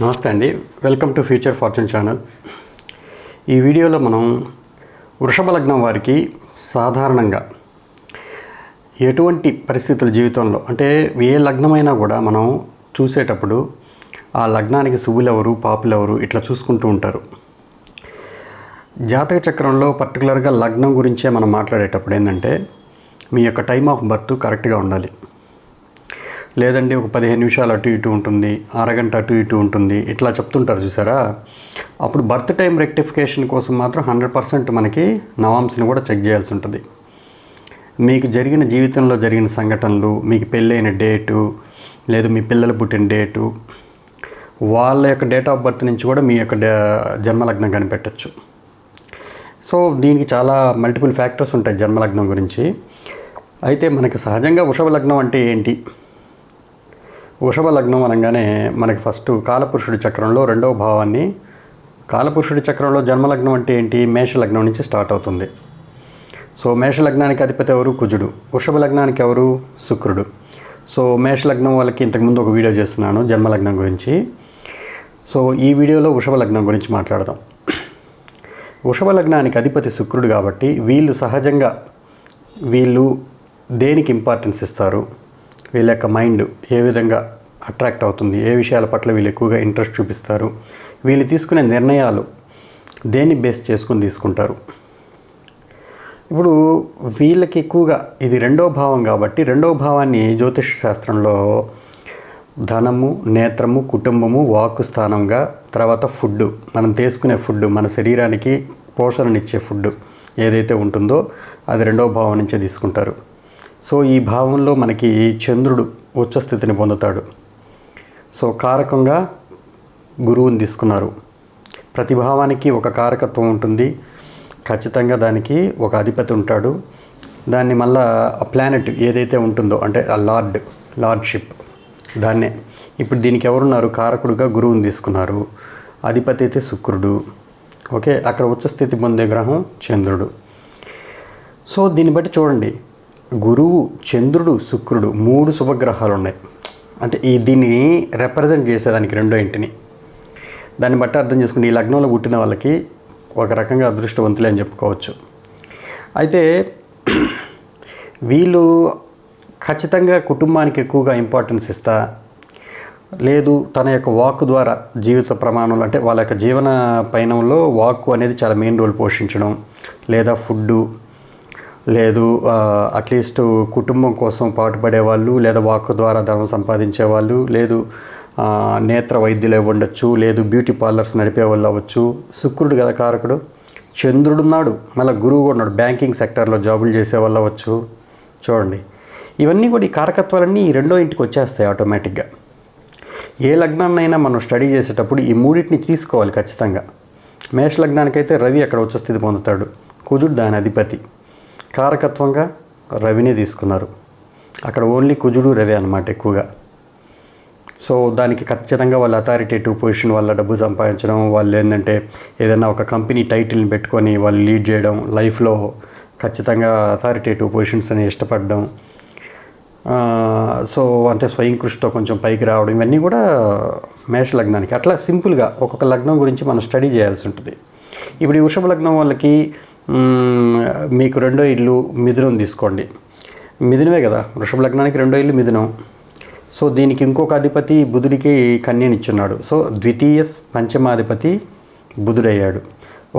నమస్తే అండి, welcome to future fortune channel. ఈ వీడియోలో మనం వృషభ లగ్నం వారికి సాధారణంగా ఎటువంటి పరిస్థితుల జీవితంలో అంటే ఏ లగ్నమైనా కూడా మనం చూసేటప్పుడు ఆ లగ్నానికి శుభులెవరు పాపులెవరు ఇట్లా చూసుకుంటూ ఉంటారు. జాతక చక్రంలో పర్టికులర్గా లగ్నం గురించే మనం మాట్లాడేటప్పుడు ఏంటంటే మీ యొక్క టైమ్ ఆఫ్ బర్త్ కరెక్ట్గా ఉండాలి. లేదండి ఒక 15 నిమిషాలు అటు ఇటు ఉంటుంది, అరగంట అటు ఇటు ఉంటుంది, ఇట్లా చెప్తుంటారు చూసారా. అప్పుడు బర్త్ టైం రెక్టిఫికేషన్ కోసం మాత్రం 100% మనకి నవాంశని కూడా చెక్ చేయాల్సి ఉంటుంది. మీకు జరిగిన జీవితంలో జరిగిన సంఘటనలు, మీకు పెళ్ళైన డేటు, లేదు మీ పిల్లలు పుట్టిన డేటు, వాళ్ళ యొక్క డేట్ ఆఫ్ బర్త్ నుంచి కూడా మీ యొక్క జన్మలగ్నం కనిపెట్టచ్చు. సో దీనికి చాలా మల్టిపుల్ ఫ్యాక్టర్స్ ఉంటాయి జన్మలగ్నం గురించి. అయితే మనకి సహజంగా వృషభ లగ్నం అంటే ఏంటి? వృషభ లగ్నం అనగానే మనకి ఫస్ట్ కాలపురుషుడి చక్రంలో రెండవ భావాన్ని, కాలపురుషుడి చక్రంలో జన్మలగ్నం అంటే ఏంటి? మేషలగ్నం నుంచి స్టార్ట్ అవుతుంది. సో మేషలగ్నానికి అధిపతి ఎవరు? కుజుడు. వృషభ లగ్నానికి ఎవరు? శుక్రుడు. సో మేషలగ్నం వాళ్ళకి ఇంతకుముందు ఒక వీడియో చేస్తున్నాను జన్మలగ్నం గురించి. సో ఈ వీడియోలో వృషభ లగ్నం గురించి మాట్లాడదాం. వృషభ లగ్నానికి అధిపతి శుక్రుడు కాబట్టి వీళ్ళు సహజంగా దేనికి ఇంపార్టెన్స్ ఇస్తారు, వీళ్ళ యొక్క మైండ్ ఏ విధంగా అట్రాక్ట్ అవుతుంది, ఏ విషయాల పట్ల వీళ్ళు ఎక్కువగా ఇంట్రెస్ట్ చూపిస్తారు, వీళ్ళు తీసుకునే నిర్ణయాలు దేన్ని బేస్ చేసుకుని తీసుకుంటారు. ఇప్పుడు వీళ్ళకి ఎక్కువగా ఇది రెండవ భావం కాబట్టి రెండవ భావాన్ని జ్యోతిష్ శాస్త్రంలో ధనము, నేత్రము, కుటుంబము, వాక్కు స్థానంగా, తర్వాత ఫుడ్, మనం తీసుకునే ఫుడ్, మన శరీరానికి పోషణనిచ్చే ఫుడ్ ఏదైతే ఉంటుందో అది రెండవ భావం నుంచే తీసుకుంటారు. సో ఈ భావంలో మనకి చంద్రుడు ఉచ్చస్థితిని పొందుతాడు. సో కారకంగా గురువుని తీసుకున్నారు. ప్రతి భావానికి ఒక కారకత్వం ఉంటుంది, ఖచ్చితంగా దానికి ఒక అధిపతి ఉంటాడు. దాన్ని మళ్ళా ఆ ప్లానెట్ ఏదైతే ఉంటుందో అంటే ఆ లార్డ్షిప్ దాన్నే. ఇప్పుడు దీనికి ఎవరున్నారు? కారకుడుగా గురువుని తీసుకున్నారు. అధిపతి అయితే శుక్రుడు. ఓకే, అక్కడ ఉచ్చస్థితి పొందే గ్రహం చంద్రుడు. సో దీన్ని బట్టి చూడండి, గురువు, చంద్రుడు, శుక్రుడు 3 శుభగ్రహాలు ఉన్నాయి. అంటే దీన్ని రిప్రజెంట్ చేసేదానికి రెండో ఇంటిని. దాన్ని బట్టి అర్థం చేసుకుంటే ఈ లగ్నంలో పుట్టిన వాళ్ళకి ఒక రకంగా అదృష్టవంతులే అని చెప్పుకోవచ్చు. అయితే వీళ్ళు ఖచ్చితంగా కుటుంబానికి ఎక్కువగా ఇంపార్టెన్స్ ఇస్తా, లేదు తన యొక్క వాక్కు ద్వారా జీవిత ప్రమాణాలు అంటే వాళ్ళ యొక్క జీవన పయనంలో వాక్కు అనేది చాలా మెయిన్ రోల్ పోషించడం, లేదా ఫుడ్డు, లేదు అట్లీస్ట్ కుటుంబం కోసం పాటుపడేవాళ్ళు, లేదా వాక్కు ద్వారా ధనం సంపాదించేవాళ్ళు, లేదు నేత్ర వైద్యులు ఇవ్వండొచ్చు, లేదు బ్యూటీ పార్లర్స్ నడిపే వాళ్ళు అవ్వచ్చు. శుక్రుడు కదా కారకుడు. చంద్రుడు ఉన్నాడు, మళ్ళీ గురువు కూడా ఉన్నాడు, బ్యాంకింగ్ సెక్టర్లో జాబులు చేసే వాళ్ళు అవ్వచ్చు. చూడండి, ఇవన్నీ కూడా ఈ కారకత్వాలన్నీ ఈ రెండో ఇంటికి వచ్చేస్తాయి ఆటోమేటిక్గా. ఏ లగ్నాన్నైనా మనం స్టడీ చేసేటప్పుడు ఈ మూడింటిని తీసుకోవాలి ఖచ్చితంగా. మేష లగ్నానికైతే రవి అక్కడ ఉచ్చస్థితి పొందుతాడు, కుజుడు దాని అధిపతి. కారకత్వంగా రవినే తీసుకున్నారు. అక్కడ ఓన్లీ కుజుడు, రవి అన్నమాట ఎక్కువగా. సో దానికి ఖచ్చితంగా వాళ్ళ అథారిటేటివ్ పొజిషన్ వల్ల డబ్బు సంపాదించడం, వాళ్ళు ఏంటంటే ఏదైనా ఒక కంపెనీ టైటిల్ని పెట్టుకొని వాళ్ళు లీడ్ చేయడం, లైఫ్లో ఖచ్చితంగా అథారిటేటివ్ పొజిషన్స్ అని ఇష్టపడడం, సో అంటే స్వయం కృషితో కొంచెం పైకి రావడం, ఇవన్నీ కూడా మేష లగ్నానికి. అట్లా సింపుల్గా ఒక్కొక్క లగ్నం గురించి మనం స్టడీ చేయాల్సి ఉంటుంది. ఇప్పుడు ఈ వృషభ లగ్నం వాళ్ళకి మీకు రెండో ఇల్లు మిథునం తీసుకోండి. మిథునమే కదా, వృషభ లగ్నానికి రెండో ఇల్లు మిథునం. సో దీనికి ఇంకొక అధిపతి బుధుడికి కన్యనిచ్చున్నాడు. సో ద్వితీయ పంచమాధిపతి బుధుడయ్యాడు.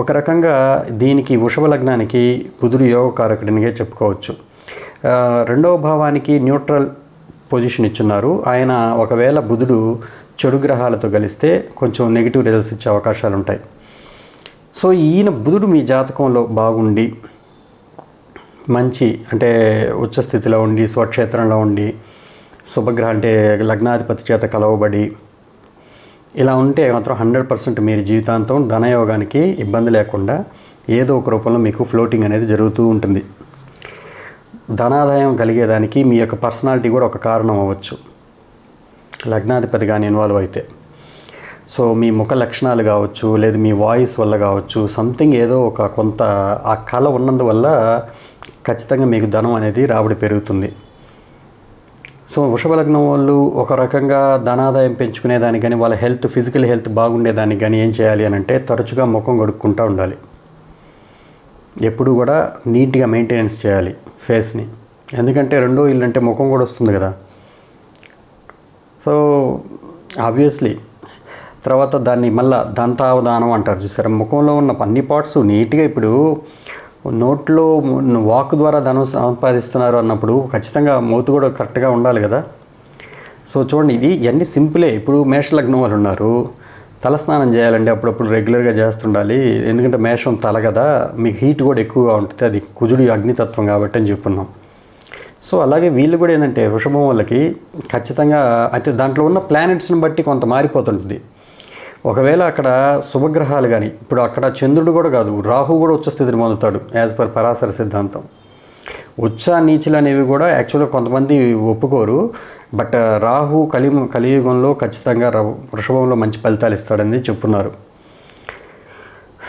ఒక రకంగా దీనికి వృషభ లగ్నానికి బుధుడు యోగకారకుడినిగా చెప్పుకోవచ్చు. రెండవ భావానికి న్యూట్రల్ పొజిషన్ ఇచ్చున్నారు. ఆయన ఒకవేళ బుధుడు చెడు గ్రహాలతో కలిస్తే కొంచెం నెగిటివ్ రిజల్ట్స్ ఇచ్చే అవకాశాలు ఉంటాయి. సో ఈయన బుధుడు మీ జాతకంలో బాగుండి మంచి అంటే ఉచ్చస్థితిలో ఉండి స్వక్షేత్రంలో ఉండి శుభగ్రహం అంటే లగ్నాధిపతి చేత కలవబడి ఇలా ఉంటే మాత్రం 100% మీరు జీవితాంతం ధనయోగానికి ఇబ్బంది లేకుండా ఏదో ఒక రూపంలో మీకు ఫ్లోటింగ్ అనేది జరుగుతూ ఉంటుంది. ధనాదాయం కలిగేదానికి మీ యొక్క పర్సనాలిటీ కూడా ఒక కారణం అవ్వచ్చు, లగ్నాధిపతి కానీ ఇన్వాల్వ్ అయితే. సో మీ ముఖ లక్షణాలు కావచ్చు, లేదు మీ వాయిస్ వల్ల కావచ్చు, సంథింగ్ ఏదో ఒక కొంత ఆ కళ ఉన్నందువల్ల ఖచ్చితంగా మీకు ధనం అనేది రాబడి పెరుగుతుంది. సో వృషభ లగ్నం వాళ్ళు ఒక రకంగా ధనాదాయం పెంచుకునేదానికి కానీ వాళ్ళ ఫిజికల్ హెల్త్ బాగుండేదానికి కానీ ఏం చేయాలి అని అంటే తరచుగా ముఖం కడుక్కుంటూ ఉండాలి. ఎప్పుడు కూడా నీట్గా మెయింటెనెన్స్ చేయాలి ఫేస్ని. ఎందుకంటే రెండో ఇల్లు అంటే ముఖం కూడా వస్తుంది కదా. సో ఆబ్వియస్లీ తర్వాత దాన్ని మళ్ళీ దంతావధానం అంటారు చూసారా. ముఖంలో ఉన్న అన్ని పార్ట్స్ నీట్గా, ఇప్పుడు నోట్లో వాక్ ద్వారా ధనం సంపాదిస్తున్నారు అన్నప్పుడు ఖచ్చితంగా మూతి కూడా కరెక్ట్గా ఉండాలి కదా. సో చూడండి, ఇవన్నీ సింపులే. ఇప్పుడు మేషలగ్నం వాళ్ళు ఉన్నారు, తలస్నానం చేయాలండి అప్పుడప్పుడు రెగ్యులర్గా చేస్తుండాలి. ఎందుకంటే మేషం తల కదా, మీకు హీట్ కూడా ఎక్కువగా ఉంటుంది, అది కుజుడు అగ్నితత్వం కాబట్టి అని చెప్పున్నాం. సో అలాగే వీళ్ళు కూడా ఏంటంటే వృషభం వాళ్ళకి ఖచ్చితంగా అంటే దాంట్లో ఉన్న ప్లానెట్స్ని బట్టి కొంత మారిపోతుంటుంది. ఒకవేళ అక్కడ శుభగ్రహాలు కానీ, ఇప్పుడు అక్కడ చంద్రుడు కూడా కాదు, రాహు కూడా ఉచ్చ స్థితిని పొందుతాడు యాజ్ పర్ పరాశర సిద్ధాంతం. ఉచ్చ నీచులు అనేవి కూడా యాక్చువల్గా కొంతమంది ఒప్పుకోరు. బట్ రాహు కలియుగంలో ఖచ్చితంగా వృషభంలో మంచి ఫలితాలు ఇస్తాడని చెప్పున్నారు.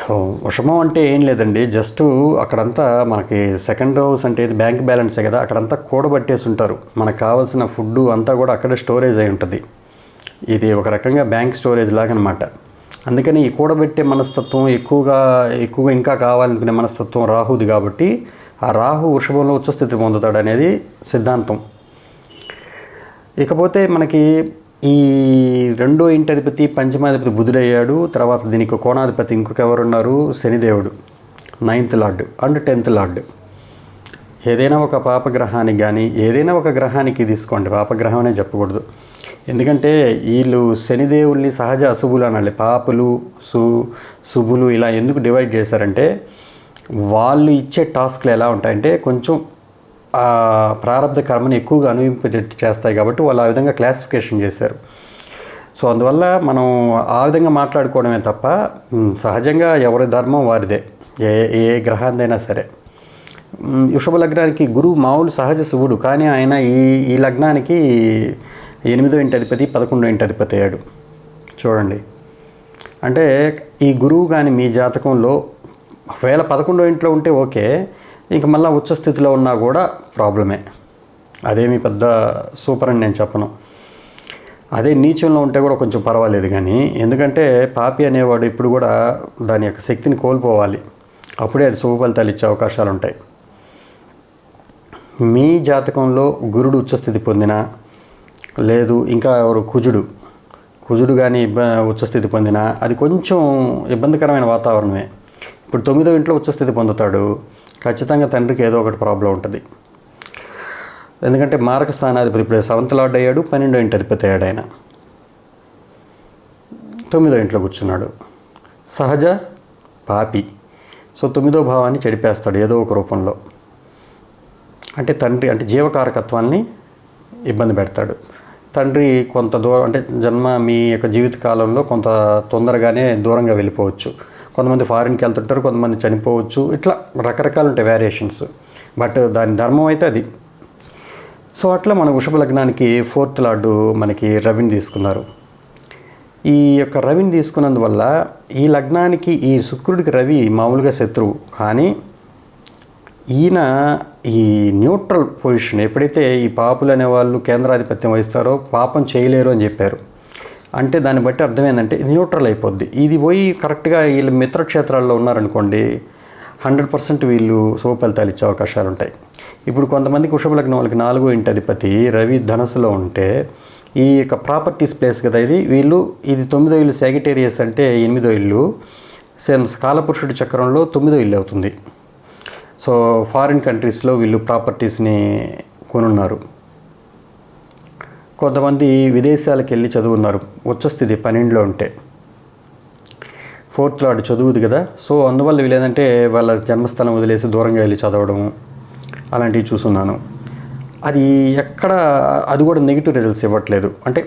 సో వృషభం అంటే ఏం లేదండి, జస్ట్ అక్కడంతా మనకి సెకండ్ హౌస్ అంటే బ్యాంక్ బ్యాలెన్సే కదా, అక్కడంతా కూడబట్టేసి ఉంటారు. మనకు కావాల్సిన ఫుడ్ అంతా కూడా అక్కడే స్టోరేజ్ అయి ఉంటుంది. ఇది ఒక రకంగా బ్యాంక్ స్టోరేజ్ లాగా అనమాట. అందుకని ఈ కూడబెట్టే మనస్తత్వం ఎక్కువగా ఇంకా కావాలనుకునే మనస్తత్వం రాహుది కాబట్టి ఆ రాహు వృషభంలో ఉచ్చస్థితి పొందుతాడు అనేది సిద్ధాంతం. ఇకపోతే మనకి ఈ రెండో ఇంటి అధిపతి పంచమాధిపతి బుధుడయ్యాడు. తర్వాత దీనికి కోణాధిపతి ఇంకొక ఎవరున్నారు, శనిదేవుడు, 9th lord and 10th lord. ఏదైనా ఒక పాపగ్రహానికి కానీ ఏదైనా ఒక గ్రహానికి తీసుకోండి, పాపగ్రహం అనే చెప్పకూడదు. ఎందుకంటే వీళ్ళు శనిదేవుల్ని సహజ అశుభులు అనాలి. పాపులు శుభులు ఇలా ఎందుకు డివైడ్ చేశారంటే వాళ్ళు ఇచ్చే టాస్క్లు ఎలా ఉంటాయంటే కొంచెం ప్రారంభ కర్మని ఎక్కువగా అనుభవింపేటట్టు చేస్తాయి కాబట్టి వాళ్ళు ఆ విధంగా క్లాసిఫికేషన్ చేశారు. సో అందువల్ల మనం ఆ విధంగా మాట్లాడుకోవడమే తప్ప సహజంగా ఎవరి ధర్మం వారిదే, ఏ గ్రహాందైనా సరే. వృషభ లగ్నానికి గురువు మామూలు సహజ శుభుడు, కానీ ఆయన ఈ లగ్నానికి 8వ ఇంటి అధిపతి 11వ ఇంటి అధిపతి అయ్యాడు. చూడండి, అంటే ఈ గురువు కానీ మీ జాతకంలో ఒకవేళ 11వ ఇంట్లో ఉంటే ఓకే, ఇంక మళ్ళీ ఉచ్చస్థితిలో ఉన్నా కూడా ప్రాబ్లమే. అదేమి పెద్ద సూపర్ అని నేను చెప్పను. అదే నీచంలో ఉంటే కూడా కొంచెం పర్వాలేదు. కానీ ఎందుకంటే పాపి అనేవాడు ఇప్పుడు కూడా దాని యొక్క శక్తిని కోల్పోవాలి, అప్పుడే అది శుభ ఫలితాలు ఇచ్చే అవకాశాలు ఉంటాయి. మీ జాతకంలో గురుడు ఉచ్చస్థితి పొందినా, లేదు ఇంకా ఎవరు కుజుడు కానీ ఉచ్చస్థితి పొందినా అది కొంచెం ఇబ్బందికరమైన వాతావరణమే. ఇప్పుడు 9వ ఇంట్లో ఉచ్చస్థితి పొందుతాడు, ఖచ్చితంగా తండ్రికి ఏదో ఒకటి ప్రాబ్లం ఉంటుంది. ఎందుకంటే మారక స్థానాధిపతి ఇప్పుడు 7th లార్డ్ అయ్యాడు, 12వ ఇంటి అధిపతి అయ్యాడు. ఆయన 9వ ఇంట్లో కూర్చున్నాడు, సహజ పాపి. సో 9వ భావాన్ని చెడిపేస్తాడు ఏదో ఒక రూపంలో. అంటే తండ్రి అంటే జీవకారకత్వాన్ని ఇబ్బంది పెడతాడు. తండ్రి కొంత దూరం అంటే మీ యొక్క జీవిత కాలంలో కొంత తొందరగానే దూరంగా వెళ్ళిపోవచ్చు. కొంతమంది ఫారిన్కి వెళ్తుంటారు, కొంతమంది చనిపోవచ్చు, ఇట్లా రకరకాలు ఉంటాయి వేరియేషన్స్. బట్ దాని ధర్మం అయితే అది. సో అట్లా మన వృషభ లగ్నానికి 4th లార్డు మనకి రవిని తీసుకున్నారు. ఈ యొక్క రవిని తీసుకున్నందువల్ల ఈ లగ్నానికి ఈ శుక్రుడికి రవి మామూలుగా శత్రువు, కానీ ఈయన ఈ న్యూట్రల్ పొజిషన్. ఎప్పుడైతే ఈ పాపులు అనేవాళ్ళు కేంద్రాధిపత్యం వహిస్తారో పాపం చేయలేరు అని చెప్పారు. అంటే దాన్ని బట్టి అర్థం ఏంటంటే న్యూట్రల్ అయిపోద్ది. ఇది పోయి కరెక్ట్గా వీళ్ళు మిత్రక్షేత్రాల్లో ఉన్నారనుకోండి, 100% వీళ్ళు శుభ ఫలితాలు ఇచ్చే అవకాశాలు ఉంటాయి. ఇప్పుడు కొంతమందికి వృషభ లగ్నం వాళ్ళకి 4వ ఇంటి అధిపతి రవి ధనుసులో ఉంటే ఈ యొక్క ప్రాపర్టీస్ ప్లేస్ కదా ఇది. ఇది 9వ ఇల్లు సాగిటేరియస్ అంటే 8వ ఇల్లు, కాలపురుషుడి చక్రంలో 9వ ఇల్లు అవుతుంది. సో ఫారిన్ కంట్రీస్లో వీళ్ళు ప్రాపర్టీస్ని కొనున్నారు. కొంతమంది విదేశాలకు వెళ్ళి చదువున్నారు, ఉచ్చస్థితి 12లో ఉంటే. 4th లార్డ్ చదువుది కదా, సో అందువల్ల వీళ్ళు ఏంటంటే వాళ్ళ జన్మస్థలం వదిలేసి దూరంగా వెళ్ళి చదవడము అలాంటివి చూస్తున్నాను. అది కూడా నెగిటివ్ రిజల్ట్స్ ఇవ్వట్లేదు. అంటే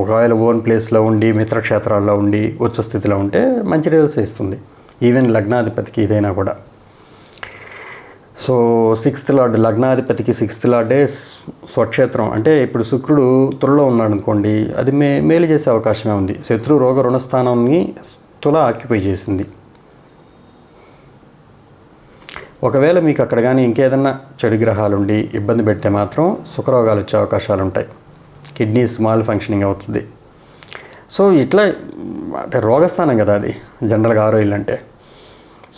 ఒకవేళ ఓన్ ప్లేస్లో ఉండి మిత్రక్షేత్రాల్లో ఉండి ఉచ్చస్థితిలో ఉంటే మంచి రిజల్ట్స్ ఇస్తుంది, ఈవెన్ లగ్నాధిపతికి ఇదైనా కూడా. సో 6th లార్డ్ లగ్నాధిపతికి 6th లార్డే స్వక్షేత్రం. అంటే ఇప్పుడు శుక్రుడు తులలో ఉన్నాడు అనుకోండి, అది మేలు చేసే అవకాశమే ఉంది. శత్రు రోగ రుణస్థానాన్ని తుల ఆక్యుపై చేసింది. ఒకవేళ మీకు అక్కడ కానీ ఇంకేదన్నా చెడు గ్రహాలు ఉండి ఇబ్బంది పెడితే మాత్రం సుఖరోగాలు వచ్చే అవకాశాలు ఉంటాయి. కిడ్నీస్ మాల్ ఫంక్షనింగ్ అవుతుంది. సో ఇట్లా అంటే రోగస్థానం కదా అది జనరల్గా 6వ ఇల్లు అంటే.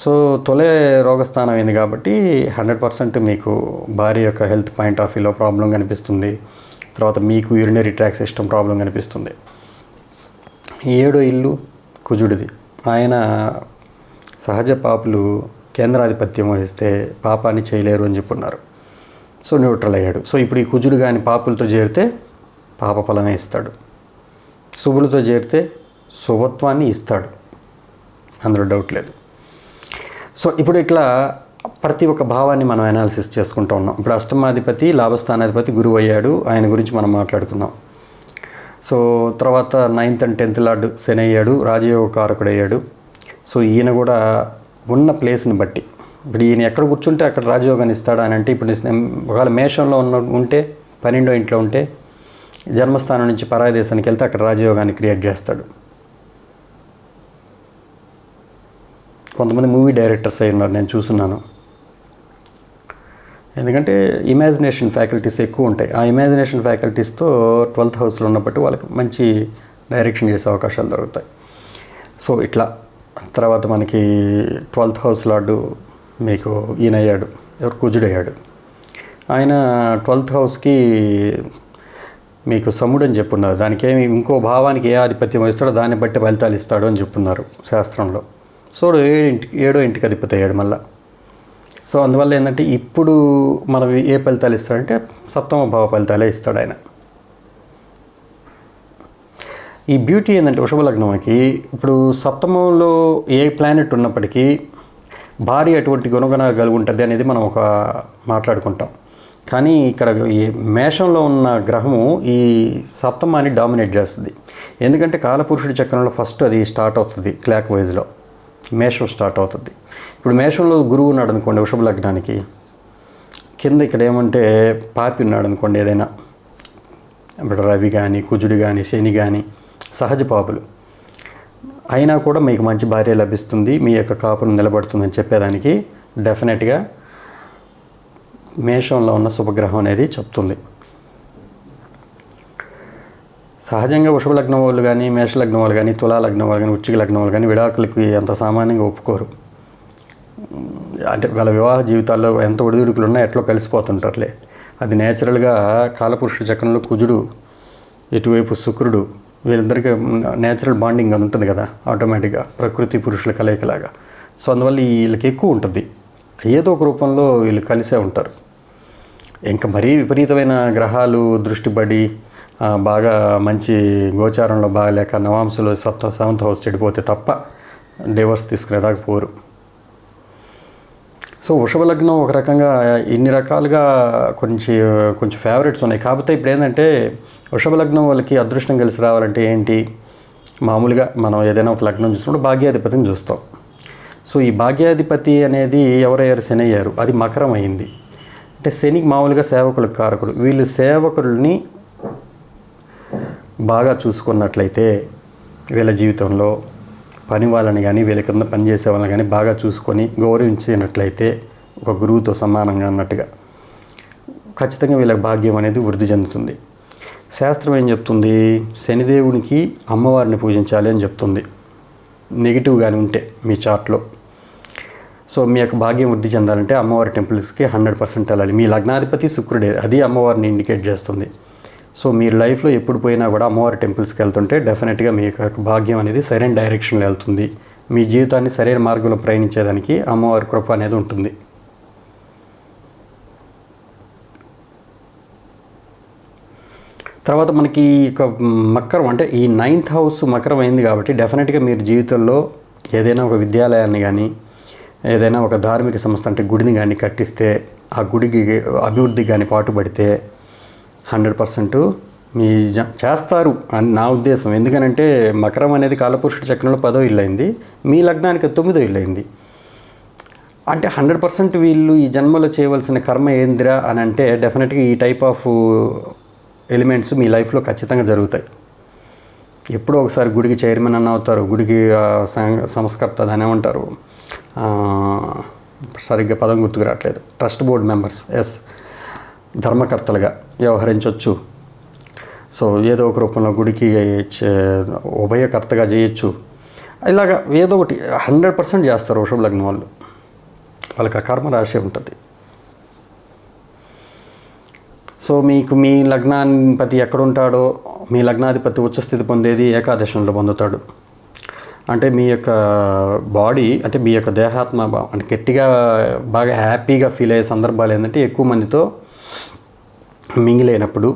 సో తొలే రోగస్థానం అయింది కాబట్టి 100% మీకు భార్య యొక్క హెల్త్ పాయింట్ ఆఫ్ వ్యూలో ప్రాబ్లం కనిపిస్తుంది. తర్వాత మీకు యూరినరీ ట్రాక్ సిస్టమ్ ప్రాబ్లం కనిపిస్తుంది. 7వ ఇల్లు కుజుడిది. ఆయన సహజ పాపులు కేంద్రాధిపత్యం వహిస్తే పాపాన్ని చేయలేరు అని చెప్పున్నారు. సో న్యూట్రల్ అయ్యాడు. సో ఇప్పుడు ఈ కుజుడు కానీ పాపులతో చేరితే పాప ఫలమే ఇస్తాడు, శుభులతో చేరితే శుభత్వాన్ని ఇస్తాడు, అందులో డౌట్ లేదు. సో ఇప్పుడు ఇట్లా ప్రతి ఒక్క భావాన్ని మనం అనాలిసిస్ చేసుకుంటూ ఉన్నాం. ఇప్పుడు అష్టమాధిపతి లాభస్థానాధిపతి గురువు అయ్యాడు, ఆయన గురించి మనం మాట్లాడుకున్నాం. సో తర్వాత 9th and 10th లార్డు శని అయ్యాడు, రాజయోగ కారకుడు అయ్యాడు. సో ఈయన కూడా ఉన్న ప్లేస్ని బట్టి ఇప్పుడు ఈయన ఎక్కడ కూర్చుంటే అక్కడ రాజయోగాన్ని ఇస్తాడు అని అంటే, ఇప్పుడు ఒకవేళ మేషంలో ఉంటే 12వ ఇంట్లో ఉంటే జన్మస్థానం నుంచి పరాయ దేశానికి వెళ్తే అక్కడ రాజయోగాన్ని క్రియేట్ చేస్తాడు. కొంతమంది మూవీ డైరెక్టర్స్ అయి ఉన్నారు, నేను చూస్తున్నాను. ఎందుకంటే ఇమాజినేషన్ ఫ్యాకల్టీస్ ఎక్కువ ఉంటాయి. ఆ ఇమాజినేషన్ ఫ్యాకల్టీస్తో 12th హౌస్లో ఉన్నప్పటికీ వాళ్ళకి మంచి డైరెక్షన్ చేసే అవకాశాలు దొరుకుతాయి. సో ఇట్లా తర్వాత మనకి 12th హౌస్ లార్డు మీకు ఈయన అయ్యాడు, ఎవరు కుజుడు అయ్యాడు. ఆయన 12th హౌస్కి మీకు సముడు అని చెప్పున్నారు. దానికి ఏమి ఇంకో భావానికి ఏ ఆధిపత్యం వహిస్తాడో దాన్ని బట్టి ఫలితాలు ఇస్తాడు అని చెప్పున్నారు శాస్త్రంలో. సో 7వ ఇంటికి అధిపతి అయ్యాడు మళ్ళా. సో అందువల్ల ఏంటంటే ఇప్పుడు మనం ఏ ఫలితాలు ఇస్తాడంటే 7వ భావ ఫలితాలే ఇస్తాడు ఆయన. ఈ బ్యూటీ ఏంటంటే వృషభ లగ్నంకి ఇప్పుడు 7మంలో ఏ ప్లానెట్ ఉన్నప్పటికీ భారీ అటువంటి గుణగణాలు కలిగి ఉంటుంది అనేది మనం ఒక మాట్లాడుకుంటాం. కానీ ఇక్కడ ఈ మేషంలో ఉన్న గ్రహము ఈ 7మాన్ని డామినేట్ చేస్తుంది. ఎందుకంటే కాలపురుషుడి చక్రంలో ఫస్ట్ అది స్టార్ట్ అవుతుంది, క్లాక్ వైజ్లో మేషం స్టార్ట్ అవుతుంది. ఇప్పుడు మేషంలో గురువు ఉన్నాడు అనుకోండి వృషభ లగ్నానికి, కింద ఇక్కడ ఏమంటే పాపి ఉన్నాడు అనుకోండి, ఏదైనా ఇప్పుడు రవి కానీ కుజుడు కానీ శని కానీ సహజ పాపులు అయినా కూడా మీకు మంచి భార్య లభిస్తుంది, మీ యొక్క కాపును నిలబడుతుందని చెప్పేదానికి డెఫినెట్గా మేషంలో ఉన్న శుభగ్రహం అనేది చెప్తుంది. సహజంగా వృషభ లగ్నం వాళ్ళు కానీ మేష లగ్నం వాళ్ళు కానీ తులా లగ్నం వాళ్ళు కానీ వృశ్చిక లగ్నం వాళ్ళు కానీ విడాకులకి అంత సామాన్యంగా ఒప్పుకోరు. అంటే వాళ్ళ వివాహ జీవితాల్లో ఎంత ఒడిదుడుకులు ఉన్నా ఎట్లో కలిసిపోతుంటారులే. అది నేచురల్గా కాలపురుషుడి చక్రంలో కుజుడు, ఇటువైపు శుక్రుడు, వీళ్ళిద్దరికీ నేచురల్ బాండింగ్ అది ఉంటుంది కదా ఆటోమేటిక్గా, ప్రకృతి పురుషుల కలయికలాగా. సో అందువల్ల వీళ్ళకి ఎక్కువ ఉంటుంది, ఏదో ఒక రూపంలో వీళ్ళు కలిసే ఉంటారు. ఇంకా మరీ విపరీతమైన గ్రహాలు దృష్టి పడి బాగా మంచి గోచారంలో బాగలేక నవాంశలో 7th హౌస్ చెడిపోతే తప్ప డివోర్స్ తీసుకునేదాకా పోరు. సో వృషభ లగ్నం ఒక రకంగా ఇన్ని రకాలుగా కొంచెం ఫేవరెట్స్ ఉన్నాయి. కాకపోతే ఇప్పుడు ఏంటంటే వృషభ లగ్నం వాళ్ళకి అదృష్టం కలిసి రావాలంటే ఏంటి, మామూలుగా మనం ఏదైనా ఒక లగ్నం చూసినప్పుడు భాగ్యాధిపతిని చూస్తాం. సో ఈ భాగ్యాధిపతి అనేది ఎవరయ్యారు, శని అయ్యారు, అది మకరం అయింది. అంటే శనికి మామూలుగా సేవకులకు కారకుడు. వీళ్ళు సేవకుల్ని బాగా చూసుకున్నట్లయితే వీళ్ళ జీవితంలో పని వాళ్ళని కానీ వీళ్ళ కింద పనిచేసే వాళ్ళని కానీ బాగా చూసుకొని గౌరవించినట్లయితే ఒక గురువుతో సమానంగా అన్నట్టుగా ఖచ్చితంగా వీళ్ళకి భాగ్యం అనేది వృద్ధి చెందుతుంది. శాస్త్రం ఏం చెప్తుంది, శనిదేవునికి అమ్మవారిని పూజించాలి అని చెప్తుంది, నెగిటివ్ కానీ ఉంటే మీ చార్ట్లో. సో మీ యొక్క భాగ్యం వృద్ధి చెందాలంటే అమ్మవారి టెంపుల్స్కి 100% వెళ్ళాలి. మీ లగ్నాధిపతి శుక్రుడే, అది అమ్మవారిని ఇండికేట్ చేస్తుంది. సో మీరు లైఫ్లో ఎప్పుడు పోయినా కూడా అమ్మవారి టెంపుల్స్కి వెళ్తుంటే డెఫినెట్గా మీ యొక్క భాగ్యం అనేది సరైన డైరెక్షన్లో వెళ్తుంది. మీ జీవితాన్ని సరైన మార్గంలో ప్రయాణించేదానికి అమ్మవారి కృప అనేది ఉంటుంది. తర్వాత మనకి ఇక మకరం అంటే ఈ 9th హౌస్ మకరం అయింది కాబట్టి డెఫినెట్గా మీరు జీవితంలో ఏదైనా ఒక విద్యాలయాన్ని కానీ ఏదైనా ఒక ధార్మిక సంస్థ అంటే గుడిని కానీ కట్టిస్తే ఆ గుడికి అభివృద్ధి కానీ పాటుపడితే 100% మీ చేస్తారు అని నా ఉద్దేశం. ఎందుకనంటే మకరం అనేది కాలపురుషుడి చక్రంలో 10వ ఇల్లు అయింది, మీ లగ్నానికి 9వ ఇల్లు అయింది. అంటే 100% వీళ్ళు ఈ జన్మలో చేయవలసిన కర్మ ఏందిరా అని అంటే డెఫినెట్గా ఈ టైప్ ఆఫ్ ఎలిమెంట్స్ మీ లైఫ్లో ఖచ్చితంగా జరుగుతాయి. ఎప్పుడో ఒకసారి గుడికి చైర్మన్ అన్న అవుతారు, గుడికి సంస్కర్త దాని ఏమంటారు సరిగ్గా పదం గుర్తుకు రావట్లేదు. ట్రస్ట్ బోర్డ్ మెంబర్స్, ఎస్, ధర్మకర్తలుగా వ్యవహరించవచ్చు. సో ఏదో ఒక రూపంలో గుడికి ఉభయకర్తగా చేయొచ్చు. ఇలాగ ఏదో ఒకటి 100% చేస్తారు వృషభ లగ్నం వాళ్ళు. వాళ్ళకి ఆ కర్మ రాశి ఉంటుంది. సో మీకు మీ లగ్నాధిపతి ఎక్కడుంటాడో, మీ లగ్నాధిపతి ఉచ్చస్థితి పొందేది ఏకాదశంలో పొందుతాడు. అంటే మీ యొక్క బాడీ, అంటే మీ యొక్క దేహాత్మ అంటే గట్టిగా బాగా హ్యాపీగా ఫీల్ అయ్యే సందర్భాలు ఏంటంటే ఎక్కువ మందితో మింగిలైనప్పుడు,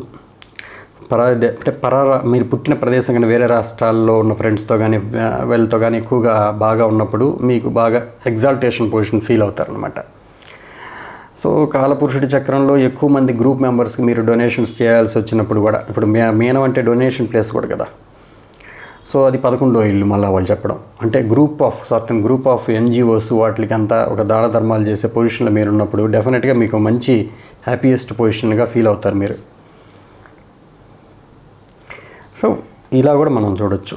మీరు పుట్టిన ప్రదేశం కానీ వేరే రాష్ట్రాల్లో ఉన్న ఫ్రెండ్స్తో కానీ వీళ్ళతో కానీ ఎక్కువగా బాగా ఉన్నప్పుడు మీకు బాగా ఎగ్జాల్టేషన్ పొజిషన్ ఫీల్ అవుతారనమాట. సో కాలపురుషుడి చక్రంలో ఎక్కువ మంది గ్రూప్ మెంబర్స్కి మీరు డొనేషన్స్ చేయాల్సి వచ్చినప్పుడు కూడా, ఇప్పుడు మీనం అంటే డొనేషన్ ప్లేస్ కూడా కదా. సో అది 11వ ఇల్లు మళ్ళీ వాళ్ళు చెప్పడం. అంటే సర్టన్ గ్రూప్ ఆఫ్ ఎన్జిఓస్ వాటికి అంతా ఒక దాన ధర్మాలు చేసే పొజిషన్లో మీరు ఉన్నప్పుడు డెఫినెట్గా మీకు మంచి హ్యాపీయెస్ట్ పొజిషన్గా ఫీల్ అవుతారు మీరు. సో ఇలా కూడా మనం చూడొచ్చు.